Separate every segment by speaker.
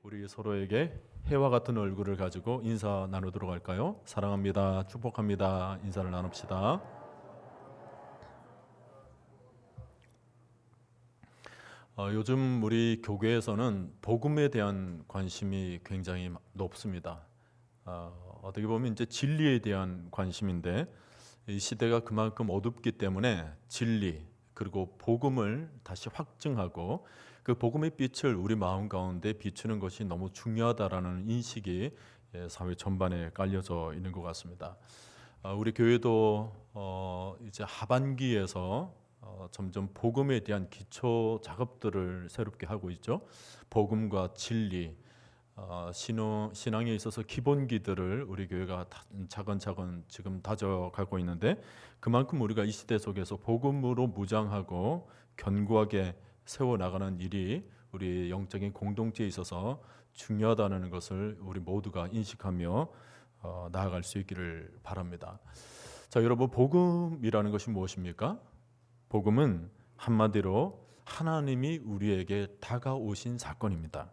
Speaker 1: 우리 서로에게 해와 같은 얼굴을 가지고 인사 나누도록 할까요? 사랑합니다. 축복합니다. 인사를 나눕시다. 요즘 우리 교회에서는 복음에 대한 관심이 굉장히 높습니다. 어떻게 보면 이제 진리에 대한 관심인데 이 시대가 그만큼 어둡기 때문에 진리 그리고 복음을 다시 확증하고 그 복음의 빛을 우리 마음 가운데 비추는 것이 너무 중요하다라는 인식이 사회 전반에 깔려져 있는 것 같습니다. 우리 교회도 이제 하반기에서 점점 복음에 대한 기초 작업들을 새롭게 하고 있죠. 복음과 진리, 신앙에 있어서 기본기들을 우리 교회가 차근차근 지금 다져가고 있는데 그만큼 우리가 이 시대 속에서 복음으로 무장하고 견고하게 세워나가는 일이 우리 영적인 공동체에 있어서 중요하다는 것을 우리 모두가 인식하며 나아갈 수 있기를 바랍니다. 자, 여러분, 복음이라는 것이 무엇입니까? 복음은 한마디로 하나님이 우리에게 다가오신 사건입니다.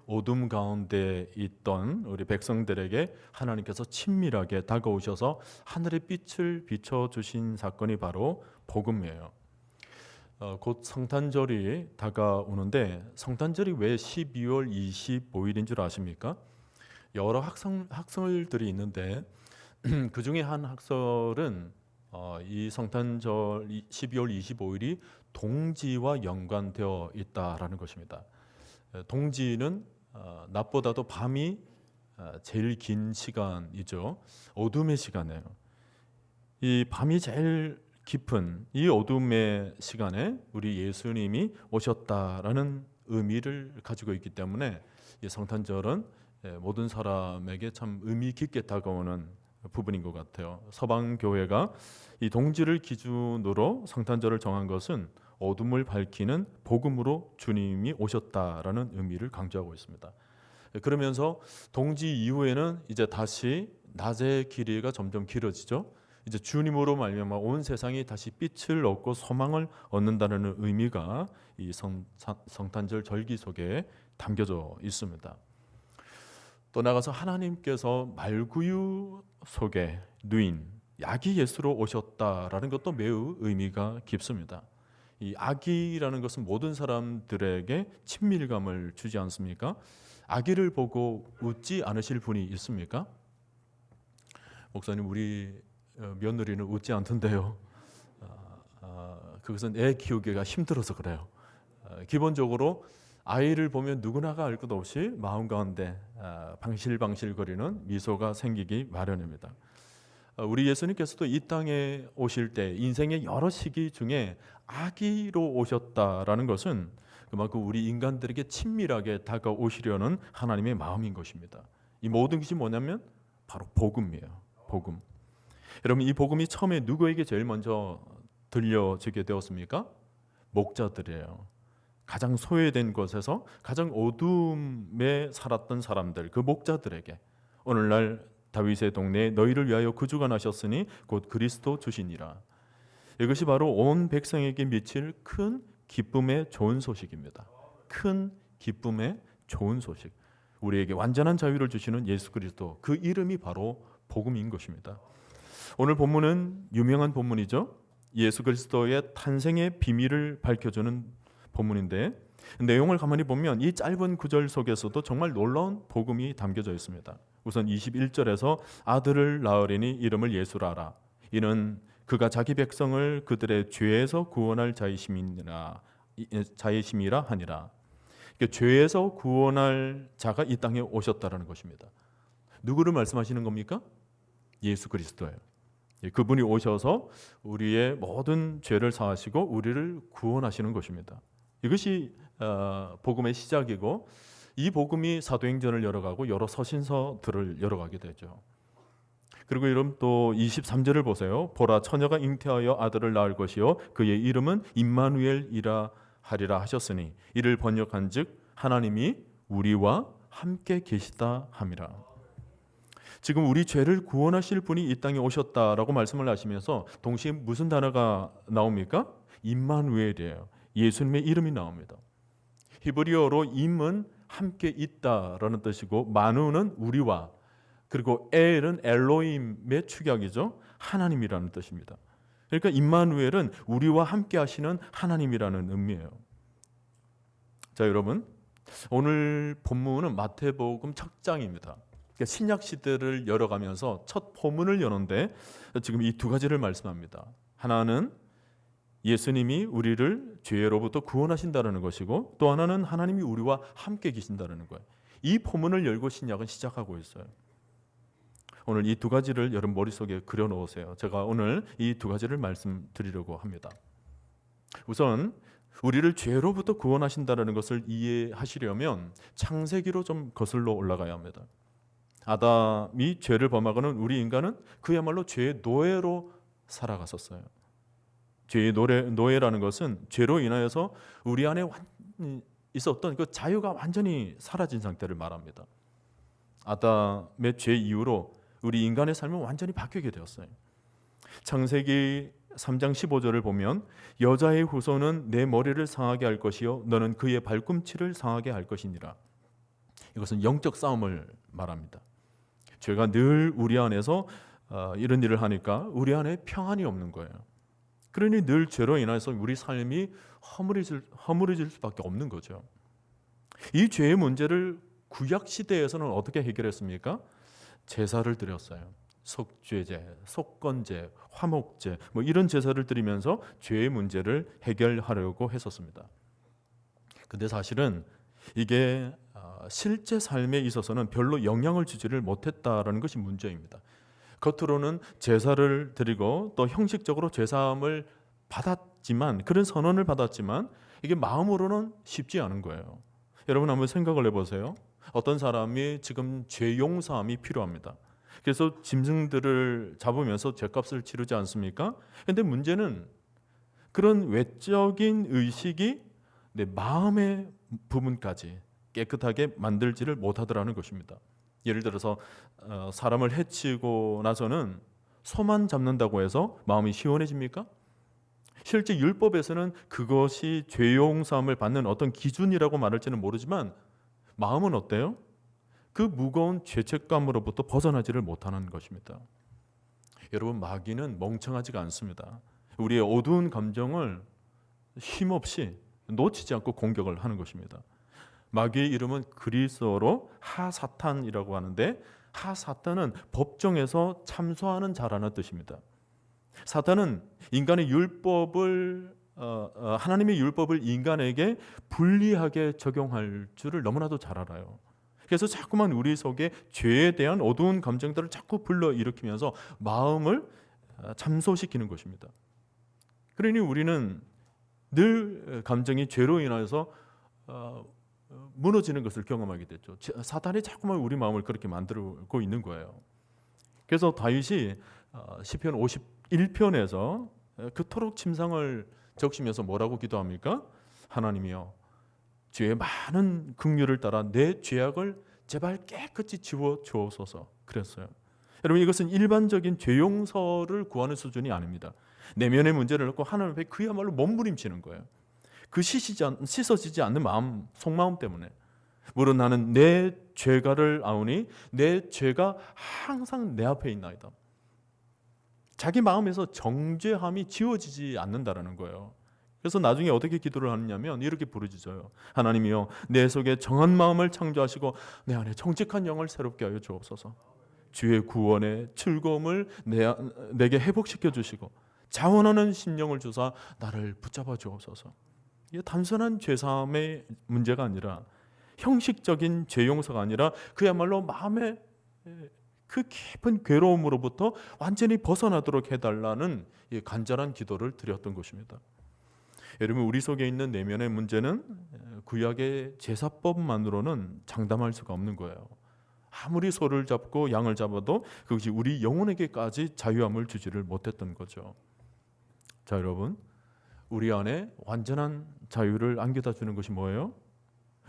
Speaker 1: 어둠 가운데 있던 우리 백성들에게 하나님께서 친밀하게 다가오셔서 하늘의 빛을 비춰주신 사건이 바로 복음이에요. 곧 성탄절이 다가오는데 성탄절이 왜 12월 25일인 줄 아십니까? 여러 학설들이 있는데 그 중에 한 학설은 이 성탄절 12월 25일이 동지와 연관되어 있다라는 것입니다. 동지는 낮보다도 밤이 제일 긴 시간이죠. 어둠의 시간이에요. 이 밤이 제일 깊은 이 어둠의 시간에 우리 예수님이 오셨다라는 의미를 가지고 있기 때문에 이 성탄절은 모든 사람에게 참 의미 깊게 다가오는 부분인 것 같아요. 서방 교회가 이 동지를 기준으로 성탄절을 정한 것은 어둠을 밝히는 복음으로 주님이 오셨다라는 의미를 강조하고 있습니다. 그러면서 동지 이후에는 이제 다시 낮의 길이가 점점 길어지죠. 이제 주님으로 말미암아 온 세상이 다시 빛을 얻고 소망을 얻는다는 의미가 이 성탄절 절기 속에 담겨져 있습니다. 또 나가서 하나님께서 말구유 속에 누인 아기 예수로 오셨다라는 것도 매우 의미가 깊습니다. 이 아기라는 것은 모든 사람들에게 친밀감을 주지 않습니까? 아기를 보고 웃지 않으실 분이 있습니까? 목사님, 우리 며느리는 웃지 않던데요. 그것은 애 키우기가 힘들어서 그래요. 기본적으로 아이를 보면 누구나가 알 것 없이 마음 가운데 방실방실거리는 미소가 생기기 마련입니다. 우리 예수님께서도 이 땅에 오실 때 인생의 여러 시기 중에 아기로 오셨다라는 것은 그만큼 우리 인간들에게 친밀하게 다가오시려는 하나님의 마음인 것입니다. 이 모든 것이 뭐냐면 바로 복음이에요. 복음. 여러분, 이 복음이 처음에 누구에게 제일 먼저 들려지게 되었습니까? 목자들이에요. 가장 소외된 곳에서 가장 어둠에 살았던 사람들, 그 목자들에게 오늘날 다윗의 동네에 너희를 위하여 구주가 나셨으니 곧 그리스도 주시니라. 이것이 바로 온 백성에게 미칠 큰 기쁨의 좋은 소식입니다. 큰 기쁨의 좋은 소식. 우리에게 완전한 자유를 주시는 예수 그리스도, 그 이름이 바로 복음인 것입니다. 오늘 본문은 유명한 본문이죠. 예수 그리스도의 탄생의 비밀을 밝혀주는 본문인데 내용을 가만히 보면 이 짧은 구절 속에서도 정말 놀라운 복음이 담겨져 있습니다. 우선 21절에서 아들을 낳으리니 이름을 예수라 하라. 이는 그가 자기 백성을 그들의 죄에서 구원할 자이심이라 하니라. 그러니까 죄에서 구원할 자가 이 땅에 오셨다라는 것입니다. 누구를 말씀하시는 겁니까? 예수 그리스도예요. 그분이 오셔서 우리의 모든 죄를 사하시고 우리를 구원하시는 것입니다. 이것이 복음의 시작이고 이 복음이 사도행전을 열어가고 여러 서신서들을 열어가게 되죠. 그리고 여러분 또 23절을 보세요. 보라, 처녀가 잉태하여 아들을 낳을 것이요 그의 이름은 임마누엘이라 하리라 하셨으니 이를 번역한즉 하나님이 우리와 함께 계시다 함이라. 지금 우리 죄를 구원하실 분이 이 땅에 오셨다라고 말씀을 하시면서 동시에 무슨 단어가 나옵니까? 임마누엘이에요. 예수님의 이름이 나옵니다. 히브리어로 임은 함께 있다라는 뜻이고 마누는 우리와, 그리고 엘은 엘로힘의 축약이죠. 하나님이라는 뜻입니다. 그러니까 임마누엘은 우리와 함께 하시는 하나님이라는 의미예요. 자, 여러분, 오늘 본문은 마태복음 첫 장입니다. 그러니까 신약 시대를 열어가면서 첫 포문을 여는데 지금 이 두 가지를 말씀합니다. 하나는 예수님이 우리를 죄로부터 구원하신다는 것이고, 또 하나는 하나님이 우리와 함께 계신다는 거예요. 이 포문을 열고 신약은 시작하고 있어요. 오늘 이 두 가지를 여러분 머릿속에 그려놓으세요. 제가 오늘 이 두 가지를 말씀드리려고 합니다. 우선 우리를 죄로부터 구원하신다는 것을 이해하시려면 창세기로 좀 거슬러 올라가야 합니다. 아담이 죄를 범하고는 우리 인간은 그야말로 죄의 노예로 살아갔었어요. 죄의 노예라는 것은 죄로 인하여서 우리 안에 있었던 그 자유가 완전히 사라진 상태를 말합니다. 아담의 죄 이후로 우리 인간의 삶은 완전히 바뀌게 되었어요. 창세기 3장 15절을 보면 여자의 후손은 내 머리를 상하게 할 것이요 너는 그의 발꿈치를 상하게 할 것이니라. 이것은 영적 싸움을 말합니다. 죄가 늘 우리 안에서 이런 일을 하니까 우리 안에 평안이 없는 거예요. 그러니 늘 죄로 인해서 우리 삶이 허물어질 수밖에 없는 거죠. 이 죄의 문제를 구약 시대에서는 어떻게 해결했습니까? 제사를 드렸어요. 속죄제, 속건제, 화목제 이런 제사를 드리면서 죄의 문제를 해결하려고 했었습니다. 근데 사실은 이게 실제 삶에 있어서는 별로 영향을 주지를 못했다라는 것이 문제입니다. 겉으로는 제사를 드리고 또 형식적으로 죄사함을 받았지만, 그런 선언을 받았지만 이게 마음으로는 쉽지 않은 거예요. 여러분 한번 생각을 해보세요. 어떤 사람이 지금 죄 용서함이 필요합니다. 그래서 짐승들을 잡으면서 죄값을 치르지 않습니까? 그런데 문제는 그런 외적인 의식이 내 마음의 부분까지 깨끗하게 만들지를 못하더라는 것입니다. 예를 들어서 사람을 해치고 나서는 소만 잡는다고 해서 마음이 시원해집니까? 실제 율법에서는 그것이 죄용서함을 받는 어떤 기준이라고 말할지는 모르지만 마음은 어때요? 그 무거운 죄책감으로부터 벗어나지를 못하는 것입니다. 여러분, 마귀는 멍청하지가 않습니다. 우리의 어두운 감정을 힘없이 놓치지 않고 공격을 하는 것입니다. 마귀의 이름은 그리스어로 하사탄이라고 하는데, 하사탄은 법정에서 참소하는 자라는 뜻입니다. 사탄은 인간의 율법을 하나님의 율법을 인간에게 불리하게 적용할 줄을 너무나도 잘 알아요. 그래서 자꾸만 우리 속에 죄에 대한 어두운 감정들을 자꾸 불러일으키면서 마음을 참소시키는 것입니다. 그러니 우리는 늘 감정이 죄로 인해서 무너지는 것을 경험하게 됐죠. 사탄이 자꾸만 우리 마음을 그렇게 만들고 있는 거예요. 그래서 다윗이 시편 51편에서 그토록 침상을 적시면서 뭐라고 기도합니까? 하나님이여, 죄의 많은 긍휼을 따라 내 죄악을 제발 깨끗이 지워 주옵소서 그랬어요. 여러분, 이것은 일반적인 죄 용서를 구하는 수준이 아닙니다. 내면의 문제를 놓고 하나님 앞에 그야말로 몸부림치는 거예요. 그 씻어지지 않는 마음, 속마음 때문에. 물론 나는 내 죄가를 아오니 내 죄가 항상 내 앞에 있나이다. 자기 마음에서 정죄함이 지워지지 않는다라는 거예요. 그래서 나중에 어떻게 기도를 하느냐면 이렇게 부르짖어요. 하나님이여, 내 속에 정한 마음을 창조하시고 내 안에 정직한 영을 새롭게 하여 주옵소서. 주의 구원의 즐거움을 내게 회복시켜 주시고 자원하는 심령을 주사 나를 붙잡아 주옵소서. 이게 단순한 죄사함의 문제가 아니라, 형식적인 죄 용서가 아니라 그야말로 마음의 그 깊은 괴로움으로부터 완전히 벗어나도록 해달라는 간절한 기도를 드렸던 것입니다. 여러분, 우리 속에 있는 내면의 문제는 구약의 제사법만으로는 장담할 수가 없는 거예요. 아무리 소를 잡고 양을 잡아도 그것이 우리 영혼에게까지 자유함을 주지를 못했던 거죠. 자, 여러분, 우리 안에 완전한 자유를 안겨다 주는 것이 뭐예요?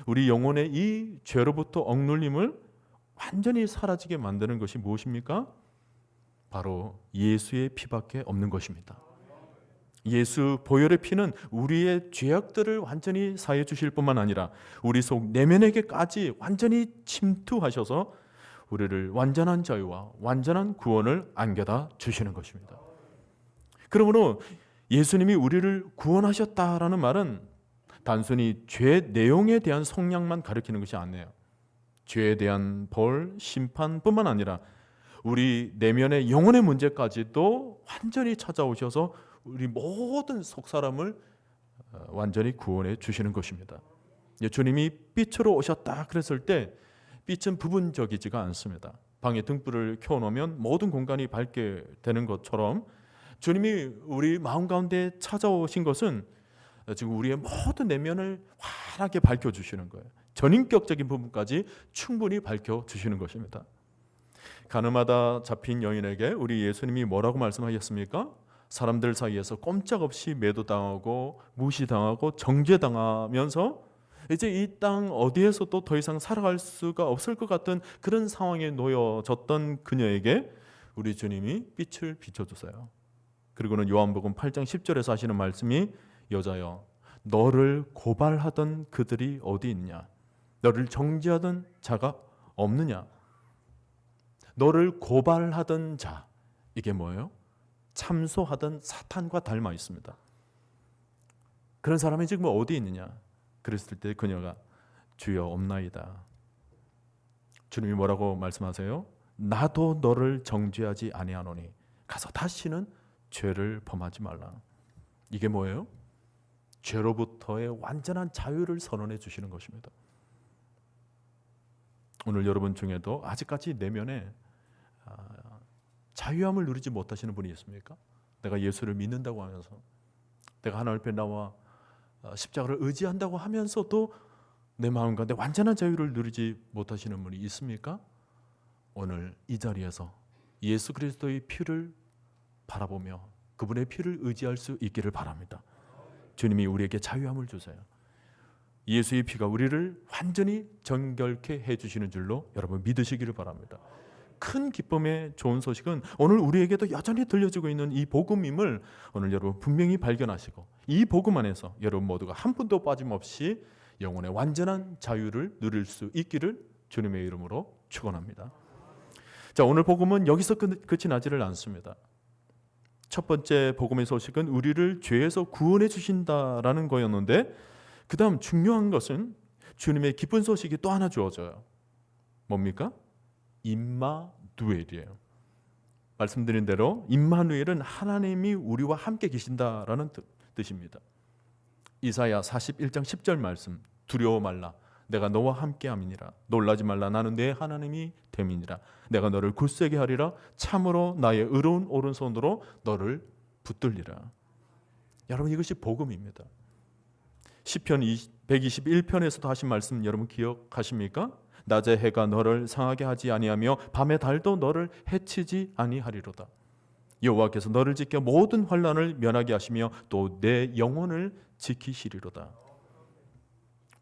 Speaker 1: 우리 영혼의 이 죄로부터 억눌림을 완전히 사라지게 만드는 것이 무엇입니까? 바로 예수의 피밖에 없는 것입니다. 예수 보혈의 피는 우리의 죄악들을 완전히 사해 주실 뿐만 아니라 우리 속 내면에게까지 완전히 침투하셔서 우리를 완전한 자유와 완전한 구원을 안겨다 주시는 것입니다. 그러므로 예수님이 우리를 구원하셨다라는 말은 단순히 죄 내용에 대한 성량만 가리키는 것이 아니에요. 죄에 대한 벌, 심판뿐만 아니라 우리 내면의 영혼의 문제까지도 완전히 찾아오셔서 우리 모든 속 사람을 완전히 구원해 주시는 것입니다. 주님이 빛으로 오셨다 그랬을 때 빛은 부분적이지가 않습니다. 방에 등불을 켜놓으면 모든 공간이 밝게 되는 것처럼 주님이 우리 마음 가운데 찾아오신 것은 지금 우리의 모든 내면을 환하게 밝혀주시는 거예요. 전인격적인 부분까지 충분히 밝혀주시는 것입니다. 가늠하다 잡힌 여인에게 우리 예수님이 뭐라고 말씀하셨습니까? 사람들 사이에서 꼼짝없이 매도당하고 무시당하고 정죄당하면서 이제 이 땅 어디에서도 더 이상 살아갈 수가 없을 것 같은 그런 상황에 놓여졌던 그녀에게 우리 주님이 빛을 비춰주세요. 그리고는 요한복음 8장 10절에서 하시는 말씀이 여자여 너를 고발하던 그들이 어디 있냐? 너를 정죄하던 자가 없느냐? 너를 고발하던 자, 이게 뭐예요? 참소하던 사탄과 닮아 있습니다. 그런 사람이 지금 어디 있느냐? 그랬을 때 그녀가 주여 없나이다. 주님이 뭐라고 말씀하세요? 나도 너를 정죄하지 아니하노니 가서 다시는 죄를 범하지 말라. 이게 뭐예요? 죄로부터의 완전한 자유를 선언해 주시는 것입니다. 오늘 여러분 중에도 아직까지 내면에 자유함을 누리지 못하시는 분이 있습니까? 내가 예수를 믿는다고 하면서, 내가 하나님 앞에 나와 십자가를 의지한다고 하면서도 내 마음 가운데 완전한 자유를 누리지 못하시는 분이 있습니까? 오늘 이 자리에서 예수 그리스도의 피를 바라보며 그분의 피를 의지할 수 있기를 바랍니다. 주님이 우리에게 자유함을 주세요. 예수의 피가 우리를 완전히 정결케 해주시는 줄로 여러분 믿으시기를 바랍니다. 큰 기쁨의 좋은 소식은 오늘 우리에게도 여전히 들려지고 있는 이 복음임을 오늘 여러분 분명히 발견하시고 이 복음 안에서 여러분 모두가 한 분도 빠짐없이 영혼의 완전한 자유를 누릴 수 있기를 주님의 이름으로 축원합니다. 자, 오늘 복음은 여기서 끝이 나지를 않습니다. 첫 번째 복음의 소식은 우리를 죄에서 구원해 주신다라는 거였는데 그 다음 중요한 것은 주님의 기쁜 소식이 또 하나 주어져요. 뭡니까? 임마누엘이에요. 말씀드린 대로 임마누엘은 하나님이 우리와 함께 계신다라는 뜻입니다. 이사야 41장 10절 말씀, 두려워 말라 내가 너와 함께함이니라. 놀라지 말라 나는 내 하나님이 됨이니라. 내가 너를 굳세게 하리라. 참으로 나의 의로운 오른손으로 너를 붙들리라. 여러분 이것이 복음입니다. 시편 121편에서도 하신 말씀 여러분 기억하십니까? 낮의 해가 너를 상하게 하지 아니하며 밤의 달도 너를 해치지 아니하리로다. 여호와께서 너를 지켜 모든 환난을 면하게 하시며 또 내 영혼을 지키시리로다.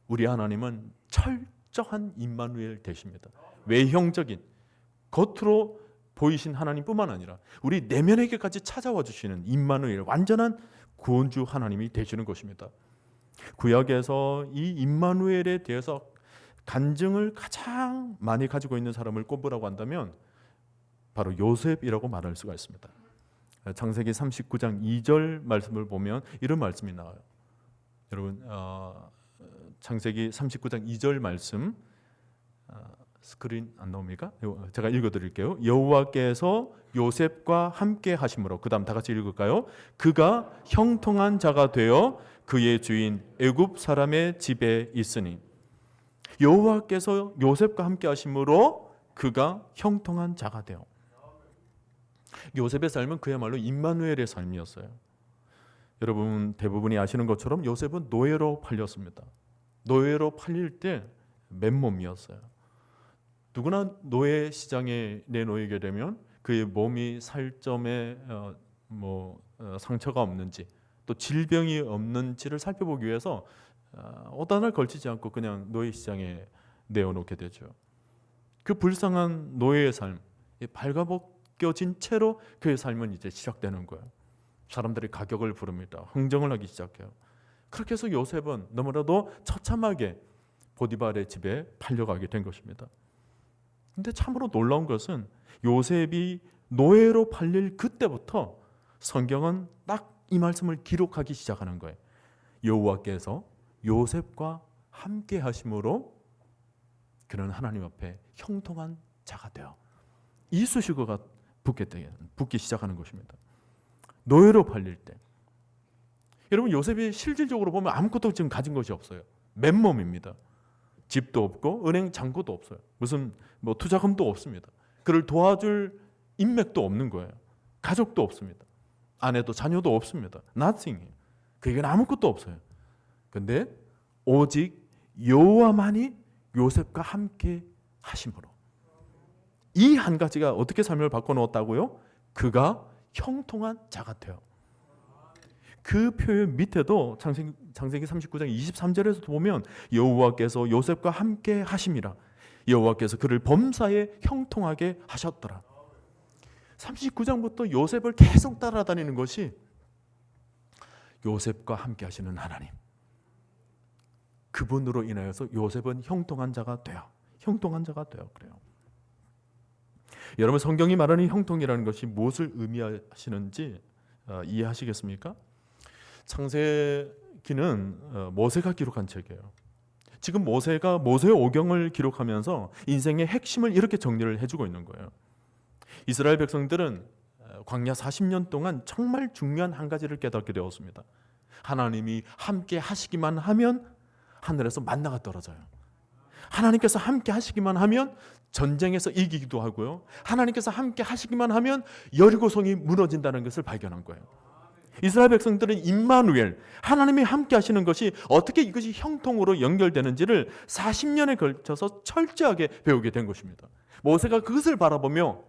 Speaker 1: 우리 하나님은 철저한 임마누엘 되십니다. 외형적인 겉으로 보이신 하나님뿐만 아니라 우리 내면에게까지 찾아와 주시는 임마누엘 완전한 구원주 하나님이 되시는 것입니다. 구약에서 이 임마누엘에 대해서 간증을 가장 많이 가지고 있는 사람을 꼽으라고 한다면 바로 요셉이라고 말할 수가 있습니다. 창세기 39장 2절 말씀을 보면 이런 말씀이 나와요. 여러분 창세기 39장 2절 말씀 스크린 안 나옵니까? 제가 읽어드릴게요. 여호와께서 요셉과 함께 하심으로 그 다음 다 같이 읽을까요? 그가 형통한 자가 되어 그의 주인 애굽 사람의 집에 있으니 여호와께서 요셉과 함께 하심으로 그가 형통한 자가 되어. 요셉의 삶은 그야말로 임마누엘의 삶이었어요. 여러분 대부분이 아시는 것처럼 요셉은 노예로 팔렸습니다. 노예로 팔릴 때 맨몸이었어요. 누구나 노예 시장에 내놓이게 되면 그의 몸이 살점에 상처가 없는지 또 질병이 없는지를 살펴보기 위해서 어단을 걸치지 않고 그냥 노예 시장에 내어놓게 되죠. 그 불쌍한 노예의 삶, 발가벗겨진 채로 그의 삶은 이제 시작되는 거예요. 사람들이 가격을 부릅니다. 흥정을 하기 시작해요. 그렇게 해서 요셉은 너무나도 처참하게 보디발의 집에 팔려가게 된 것입니다. 근데 참으로 놀라운 것은 요셉이 노예로 팔릴 그때부터 성경은 딱 이 말씀을 기록하기 시작하는 거예요. 여호와께서 요셉과 함께 하심으로 그는 하나님 앞에 형통한 자가 되어, 이 수식어가 붙기 시작하는 것입니다. 노예로 팔릴 때, 여러분 요셉이 실질적으로 보면 아무것도 지금 가진 것이 없어요. 맨몸입니다. 집도 없고 은행 잔고도 없어요. 무슨 투자금도 없습니다. 그를 도와줄 인맥도 없는 거예요. 가족도 없습니다. 아내도 자녀도 없습니다. nothing. 그에게는 아무것도 없어요. 근데 오직 여호와만이 요셉과 함께 하심으로, 이 한 가지가 어떻게 삶을 바꿔놓았다고요? 그가 형통한 자가 되어. 그 표현 밑에도 창세기 39장 23절에서도 보면 여호와께서 요셉과 함께 하심이라, 여호와께서 그를 범사에 형통하게 하셨더라. 39장부터 요셉을 계속 따라다니는 것이 요셉과 함께 하시는 하나님, 그분으로 인하여서 요셉은 형통한 자가 되어 그래요. 여러분, 성경이 말하는 형통이라는 것이 무엇을 의미하시는지 이해하시겠습니까? 창세기는 모세가 기록한 책이에요. 지금 모세가 모세의 오경을 기록하면서 인생의 핵심을 이렇게 정리를 해주고 있는 거예요. 이스라엘 백성들은 광야 40년 동안 정말 중요한 한 가지를 깨닫게 되었습니다. 하나님이 함께 하시기만 하면 하늘에서 만나가 떨어져요. 하나님께서 함께 하시기만 하면 전쟁에서 이기기도 하고요, 하나님께서 함께 하시기만 하면 여리고성이 무너진다는 것을 발견한 거예요. 이스라엘 백성들은 임마누엘, 하나님이 함께 하시는 것이 어떻게 이것이 형통으로 연결되는지를 40년에 걸쳐서 철저하게 배우게 된 것입니다. 모세가 그것을 바라보며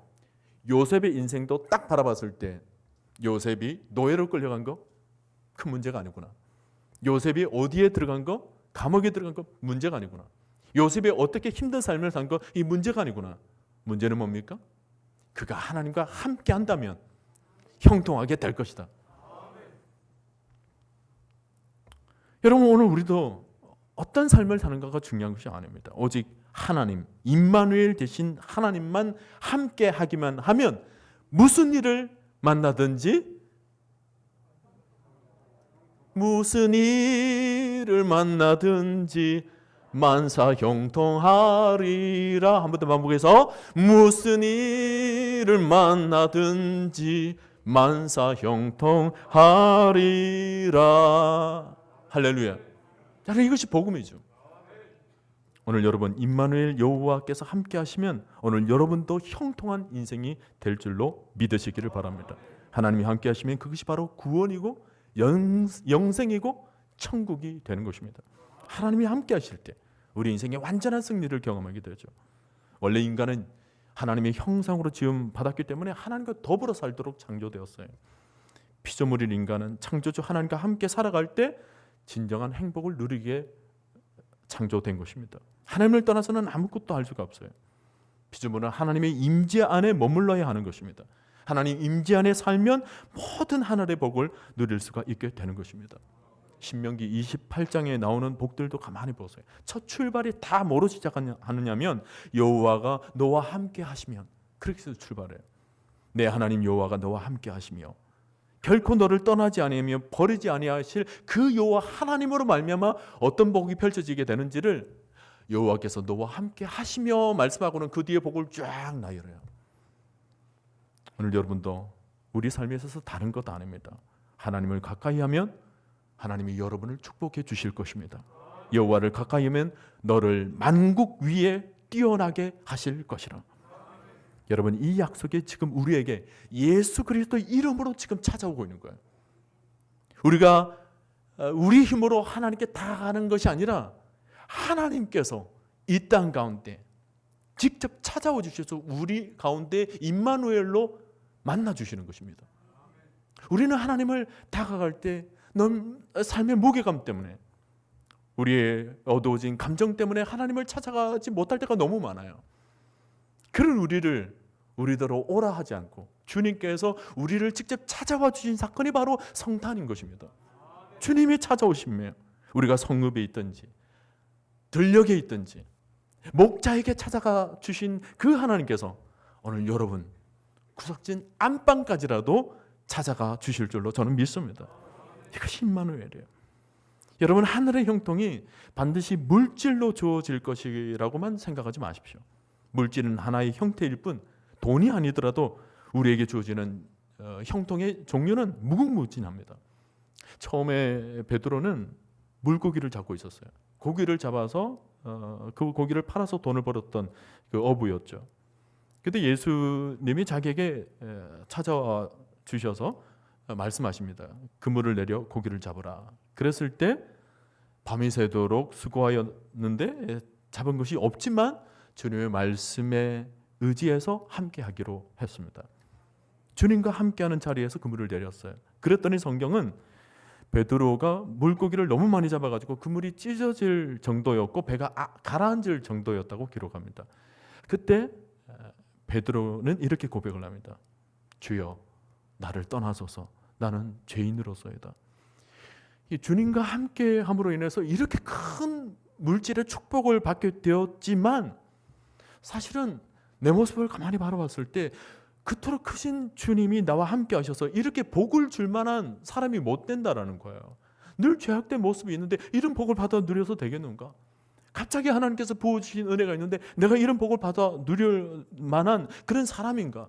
Speaker 1: 요셉의 인생도 딱 바라봤을 때, 요셉이 노예로 끌려간 거 큰 문제가 아니구나. 요셉이 어디에 들어간 거, 감옥에 들어간 거 문제가 아니구나. 요셉이 어떻게 힘든 삶을 산 거, 이 문제가 아니구나. 문제는 뭡니까? 그가 하나님과 함께 한다면 형통하게 될 것이다. 여러분, 오늘 우리도 어떤 삶을 사는가가 중요한 것이 아닙니다. 오직 하나님, 임마누엘 되신 하나님만 함께 하기만 하면 무슨 일을 만나든지 만사 형통하리라. 한 번 더 반복해서, 무슨 일을 만나든지 만사 형통하리라. 할렐루야. 이것이 복음이죠. 오늘 여러분, 임마누엘 여호와께서 함께 하시면 오늘 여러분도 형통한 인생이 될 줄로 믿으시기를 바랍니다. 하나님이 함께 하시면 그것이 바로 구원이고 영생이고 천국이 되는 것입니다. 하나님이 함께 하실 때 우리 인생의 완전한 승리를 경험하게 되죠. 원래 인간은 하나님의 형상으로 지음 받았기 때문에 하나님과 더불어 살도록 창조되었어요. 피조물인 인간은 창조주 하나님과 함께 살아갈 때 진정한 행복을 누리게 창조된 것입니다. 하나님을 떠나서는 아무것도 할 수가 없어요. 피조물은 하나님의 임재 안에 머물러야 하는 것입니다. 하나님 임재 안에 살면 모든 하늘의 복을 누릴 수가 있게 되는 것입니다. 신명기 28장에 나오는 복들도 가만히 보세요. 첫 출발이 다 뭐로 시작하느냐면 여호와가 너와 함께 하시면, 그렇게 해서 출발해요. 내 하나님 여호와가 너와 함께 하시며 결코 너를 떠나지 아니하며 버리지 아니하실 그 여호와 하나님으로 말미암아 어떤 복이 펼쳐지게 되는지를 여호와께서 너와 함께 하시며 말씀하고는 그 뒤에 복을 쫙 나열해요. 오늘 여러분도 우리 삶에 있어서 다른 것 아닙니다. 하나님을 가까이 하면 하나님이 여러분을 축복해 주실 것입니다. 여호와를 가까이 하면 너를 만국 위에 뛰어나게 하실 것이라. 여러분, 이 약속이 지금 우리에게 예수 그리스도 이름으로 지금 찾아오고 있는 거예요. 우리가 우리 힘으로 하나님께 다가가는 것이 아니라 하나님께서 이 땅 가운데 직접 찾아오 주셔서 우리 가운데 임마누엘로 만나 주시는 것입니다. 우리는 하나님을 다가갈 때 삶의 무게감 때문에, 우리의 어두워진 감정 때문에 하나님을 찾아가지 못할 때가 너무 많아요. 그런 우리를 우리대로 오라 하지 않고 주님께서 우리를 직접 찾아와 주신 사건이 바로 성탄인 것입니다. 주님이 찾아오심이에요. 우리가 성읍에 있든지 들녘에 있든지 목자에게 찾아가 주신 그 하나님께서 오늘 여러분 구석진 안방까지라도 찾아가 주실 줄로 저는 믿습니다. 이것이 임마누엘이에요. 여러분, 하늘의 형통이 반드시 물질로 주어질 것이라고만 생각하지 마십시오. 물질은 하나의 형태일 뿐 돈이 아니더라도 우리에게 주어지는 형통의 종류는 무궁무진합니다. 처음에 베드로는 물고기를 잡고 있었어요. 고기를 잡아서 그 고기를 팔아서 돈을 벌었던 그 어부였죠. 그때 예수님이 자기에게 찾아와 주셔서 말씀하십니다. 그물을 내려 고기를 잡으라. 그랬을 때 밤이 새도록 수고하였는데 잡은 것이 없지만 주님의 말씀에 의지해서 함께하기로 했습니다. 주님과 함께하는 자리에서 그물을 내렸어요. 그랬더니 성경은 베드로가 물고기를 너무 많이 잡아가지고 그물이 찢어질 정도였고 배가 가라앉을 정도였다고 기록합니다. 그때 베드로는 이렇게 고백을 합니다. 주여, 나를 떠나소서. 나는 죄인으로서이다. 주님과 함께함으로 인해서 이렇게 큰 물질의 축복을 받게 되었지만 사실은 내 모습을 가만히 바라봤을 때 그토록 크신 주님이 나와 함께 하셔서 이렇게 복을 줄 만한 사람이 못 된다라는 거예요. 늘 죄악된 모습이 있는데 이런 복을 받아 누려서 되겠는가? 갑자기 하나님께서 부어주신 은혜가 있는데 내가 이런 복을 받아 누릴 만한 그런 사람인가?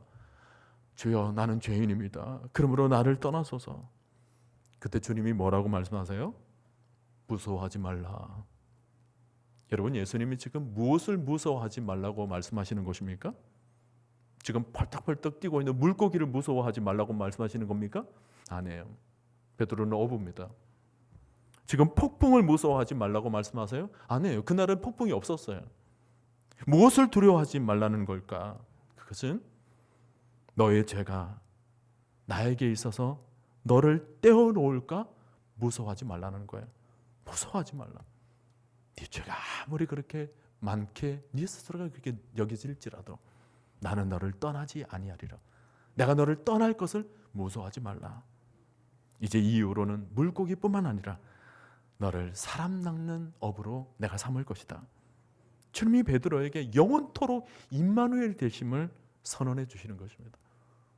Speaker 1: 주여, 나는 죄인입니다. 그러므로 나를 떠나소서. 그때 주님이 뭐라고 말씀하세요? 무서워하지 말라. 여러분, 예수님이 지금 무엇을 무서워하지 말라고 말씀하시는 것입니까? 지금 펄떡펄떡 뛰고 있는 물고기를 무서워하지 말라고 말씀하시는 겁니까? 아니에요. 베드로는 어부입니다. 지금 폭풍을 무서워하지 말라고 말씀하세요? 아니에요. 그날은 폭풍이 없었어요. 무엇을 두려워하지 말라는 걸까? 그것은 너의 죄가 나에게 있어서 너를 떼어놓을까? 무서워하지 말라는 거예요. 무서워하지 말라. 네 죄가 아무리 그렇게 많게 네 스스로가 그렇게 여겨질지라도 나는 너를 떠나지 아니하리라. 내가 너를 떠날 것을 무서워하지 말라. 이제 이후로는 물고기뿐만 아니라 너를 사람 낚는 업으로 내가 삼을 것이다. 주님이 베드로에게 영원토록 임마누엘 되심을 선언해 주시는 것입니다.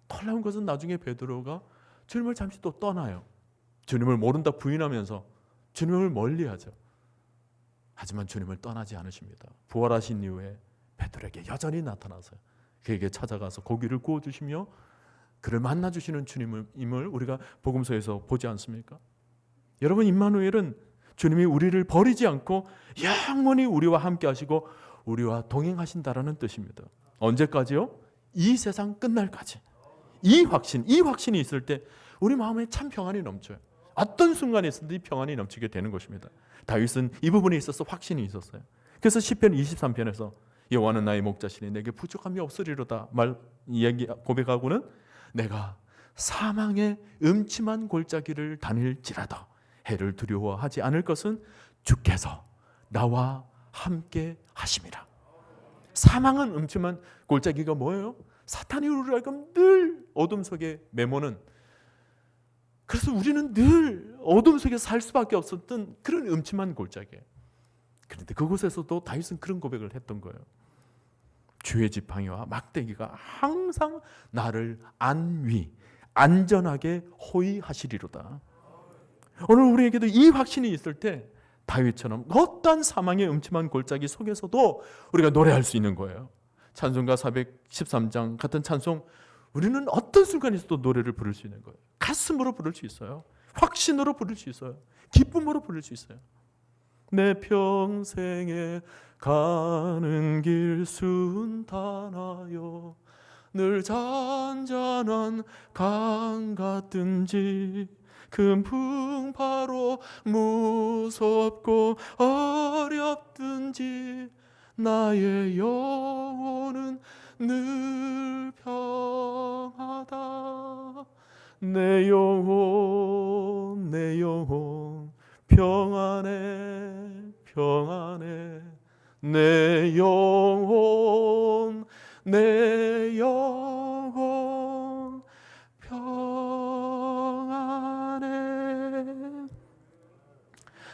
Speaker 1: 놀라운 것은 나중에 베드로가 주님을 잠시 또 떠나요. 주님을 모른다 부인하면서 주님을 멀리하죠. 하지만 주님을 떠나지 않으십니다. 부활하신 이후에 베드로에게 여전히 나타나서요. 그에게 찾아가서 고기를 구워주시며 그를 만나주시는 주님임을 우리가 복음서에서 보지 않습니까? 여러분, 임마누엘은 주님이 우리를 버리지 않고 영원히 우리와 함께 하시고 우리와 동행하신다라는 뜻입니다. 언제까지요? 이 세상 끝날까지. 이 확신이 있을 때 우리 마음에 참 평안이 넘쳐요. 어떤 순간에 있어도 평안이 넘치게 되는 것입니다. 다윗은 이 부분에 있어서 확신이 있었어요. 그래서 시편 23편에서 여호와는 나의 목자시니 내게 부족함이 없으리로다 고백하고는 내가 사망의 음침한 골짜기를 다닐지라도 해를 두려워하지 않을 것은 주께서 나와 함께 하심이라. 사망은 음침한 골짜기가 뭐예요? 사탄이 우리를 하여금 늘 어둠 속에 메모는, 그래서 우리는 늘 어둠 속에 살 수밖에 없었던 그런 음침한 골짜기예요. 그런데 그곳에서도 다윗은 그런 고백을 했던 거예요. 주의 지팡이와 막대기가 항상 나를 안전하게 호위하시리로다. 오늘 우리에게도 이 확신이 있을 때 다윗처럼 어떠한 사망의 음침한 골짜기 속에서도 우리가 노래할 수 있는 거예요. 찬송가 413장 같은 찬송, 우리는 어떤 순간에서도 노래를 부를 수 있는 거예요. 가슴으로 부를 수 있어요. 확신으로 부를 수 있어요. 기쁨으로 부를 수 있어요. 내 평생에 가는 길 순탄하여 늘 잔잔한 강 같든지 큰 풍파로 무섭고 어렵든지 나의 영혼은 늘 평하다. 내 영혼 평안해 내 영혼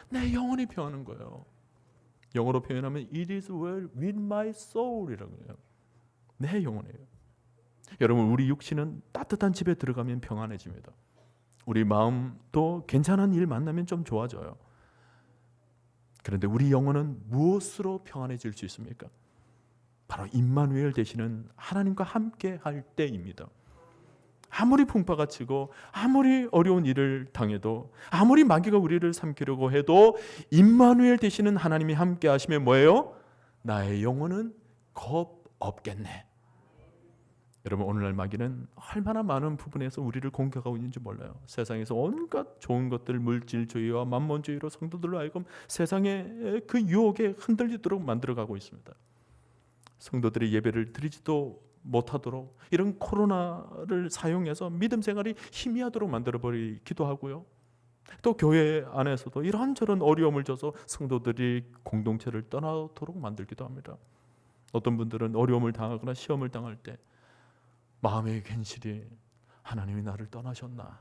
Speaker 1: 내 영혼이 평안한 거예요. 영어로 표현하면 It is well with my soul이라고 해요. 내 영혼이에요. 여러분, 우리 육신은 따뜻한 집에 들어가면 평안해집니다. 우리 마음도 괜찮은 일 만나면 좀 좋아져요. 그런데 우리 영혼은 무엇으로 평안해질 수 있습니까? 바로 임마누엘 되시는 하나님과 함께 할 때입니다. 아무리 풍파가 치고 아무리 어려운 일을 당해도 아무리 마귀가 우리를 삼키려고 해도 임마누엘 되시는 하나님이 함께 하시면 뭐예요? 나의 영혼은 겁 없겠네. 여러분, 오늘날 마귀는 얼마나 많은 부분에서 우리를 공격하고 있는지 몰라요. 세상에서 온갖 좋은 것들, 물질주의와 만몬주의로 성도들로 하여금 세상의 그 유혹에 흔들리도록 만들어가고 있습니다. 성도들이 예배를 드리지도 못하도록 이런 코로나를 사용해서 믿음 생활이 희미하도록 만들어버리기도 하고요. 또 교회 안에서도 이런저런 어려움을 줘서 성도들이 공동체를 떠나도록 만들기도 합니다. 어떤 분들은 어려움을 당하거나 시험을 당할 때 마음의 괜시리 하나님이 나를 떠나셨나?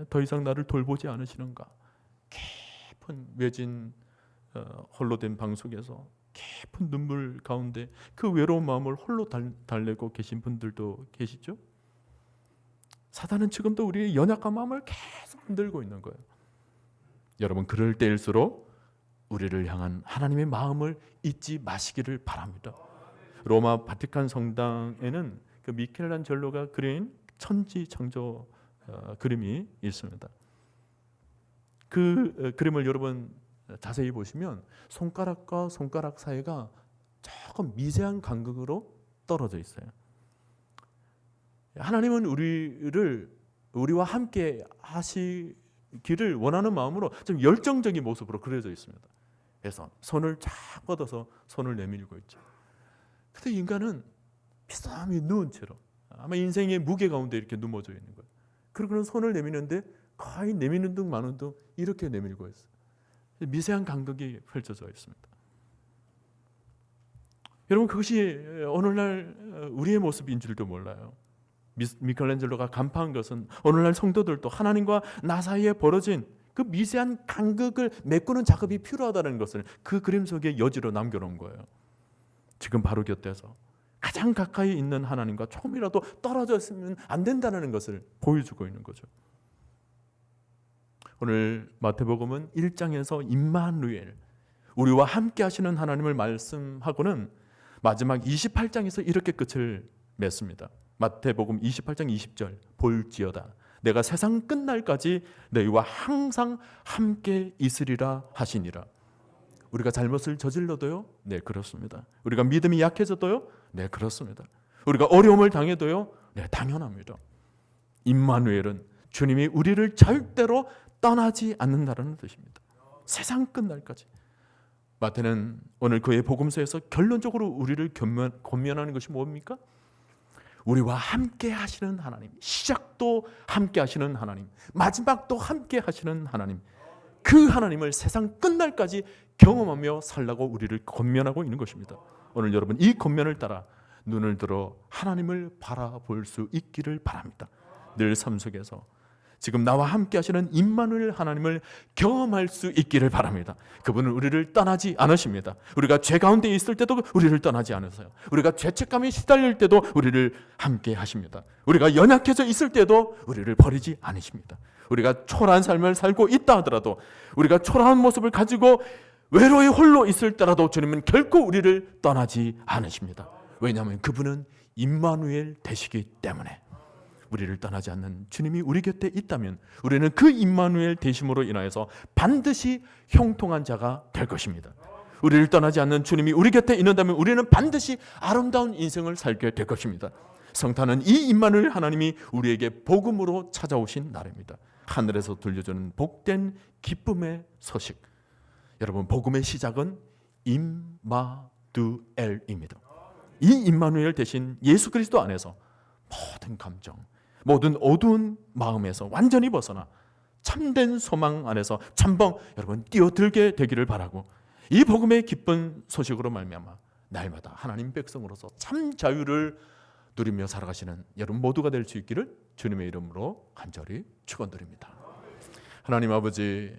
Speaker 1: 더 이상 나를 돌보지 않으시는가? 깊은 외진 홀로 된 방 속에서 깊은 눈물 가운데 그 외로운 마음을 홀로 달래고 계신 분들도 계시죠? 사단은 지금도 우리의 연약한 마음을 계속 흔들고 있는 거예요. 여러분, 그럴 때일수록 우리를 향한 하나님의 마음을 잊지 마시기를 바랍니다. 로마 바티칸 성당에는 그 미켈란젤로가 그린 천지 창조 그림이 있습니다. 그 그림을 여러분 자세히 보시면 손가락과 손가락 사이가 조금 미세한 간격으로 떨어져 있어요. 하나님은 우리와 함께 하시기를 원하는 마음으로 좀 열정적인 모습으로 그려져 있습니다. 그래서 손을 쫙 뻗어서 손을 내밀고 있죠. 근데 인간은 비스듬히 누운 채로 아마 인생의 무게 가운데 이렇게 누워져 있는 거예요. 그리고는 손을 내미는데 거의 내미는 둥 마는 둥 이렇게 내밀고 있어요. 미세한 간격이 펼쳐져 있습니다. 여러분, 그것이 오늘날 우리의 모습인 줄도 몰라요. 미켈란젤로가 간파한 것은 오늘날 성도들도 하나님과 나 사이에 벌어진 그 미세한 간격을 메꾸는 작업이 필요하다는 것을 그 그림 속에 여지로 남겨놓은 거예요. 지금 바로 곁에서 가장 가까이 있는 하나님과 조금이라도 떨어졌으면 안 된다는 것을 보여주고 있는 거죠. 오늘 마태복음은 1장에서 임마누엘, 우리와 함께 하시는 하나님을 말씀하고는 마지막 28장에서 이렇게 끝을 맺습니다. 마태복음 28장 20절, 볼지어다 내가 세상 끝날까지 너희와 항상 함께 있으리라 하시니라. 우리가 잘못을 저질러도요? 네, 그렇습니다. 우리가 믿음이 약해져도요? 네, 그렇습니다. 우리가 어려움을 당해도요? 네, 당연합니다. 임마누엘은 주님이 우리를 절대로 떠나지 않는다는 뜻입니다. 세상 끝날까지. 마태는 오늘 그의 복음서에서 결론적으로 우리를 권면하는 것이 뭡니까? 우리와 함께 하시는 하나님, 시작도 함께 하시는 하나님, 마지막도 함께 하시는 하나님, 그 하나님을 세상 끝날까지 경험하며 살라고 우리를 권면하고 있는 것입니다. 오늘 여러분, 이 권면을 따라 눈을 들어 하나님을 바라볼 수 있기를 바랍니다. 늘 삶 속에서 지금 나와 함께 하시는 임마누엘 하나님을 경험할 수 있기를 바랍니다. 그분은 우리를 떠나지 않으십니다. 우리가 죄 가운데 있을 때도 우리를 떠나지 않으세요. 우리가 죄책감에 시달릴 때도 우리를 함께 하십니다. 우리가 연약해져 있을 때도 우리를 버리지 않으십니다. 우리가 초라한 삶을 살고 있다 하더라도, 우리가 초라한 모습을 가지고 외로이 홀로 있을 때라도 주님은 결코 우리를 떠나지 않으십니다. 왜냐하면 그분은 임마누엘 되시기 때문에. 우리를 떠나지 않는 주님이 우리 곁에 있다면 우리는 그 임마누엘 되심으로 인하여서 반드시 형통한 자가 될 것입니다. 우리를 떠나지 않는 주님이 우리 곁에 있는다면 우리는 반드시 아름다운 인생을 살게 될 것입니다. 성탄은 이 임마누엘 하나님이 우리에게 복음으로 찾아오신 날입니다. 하늘에서 들려주는 복된 기쁨의 소식. 여러분, 복음의 시작은 임마누엘입니다. 이 임마누엘 대신 예수 그리스도 안에서 모든 감정, 모든 어두운 마음에서 완전히 벗어나 참된 소망 안에서 참봉 여러분 뛰어들게 되기를 바라고, 이 복음의 기쁜 소식으로 말미암아 날마다 하나님 백성으로서 참 자유를 누리며 살아가시는 여러분 모두가 될 수 있기를 주님의 이름으로 간절히 축원드립니다. 하나님 아버지,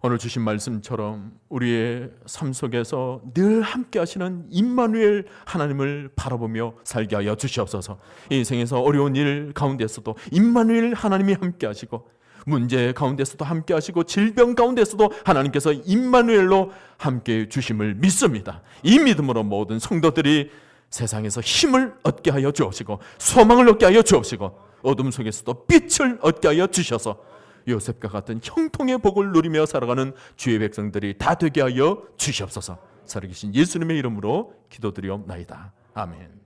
Speaker 1: 오늘 주신 말씀처럼 우리의 삶 속에서 늘 함께 하시는 임마누엘 하나님을 바라보며 살게 하여 주시옵소서. 인생에서 어려운 일 가운데서도 임마누엘 하나님이 함께 하시고, 문제 가운데서도 함께 하시고, 질병 가운데서도 하나님께서 임마누엘로 함께 주심을 믿습니다. 이 믿음으로 모든 성도들이 세상에서 힘을 얻게 하여 주옵시고, 소망을 얻게 하여 주옵시고, 어둠 속에서도 빛을 얻게 하여 주셔서 요셉과 같은 형통의 복을 누리며 살아가는 주의 백성들이 다 되게 하여 주시옵소서. 살아계신 예수님의 이름으로 기도드리옵나이다. 아멘.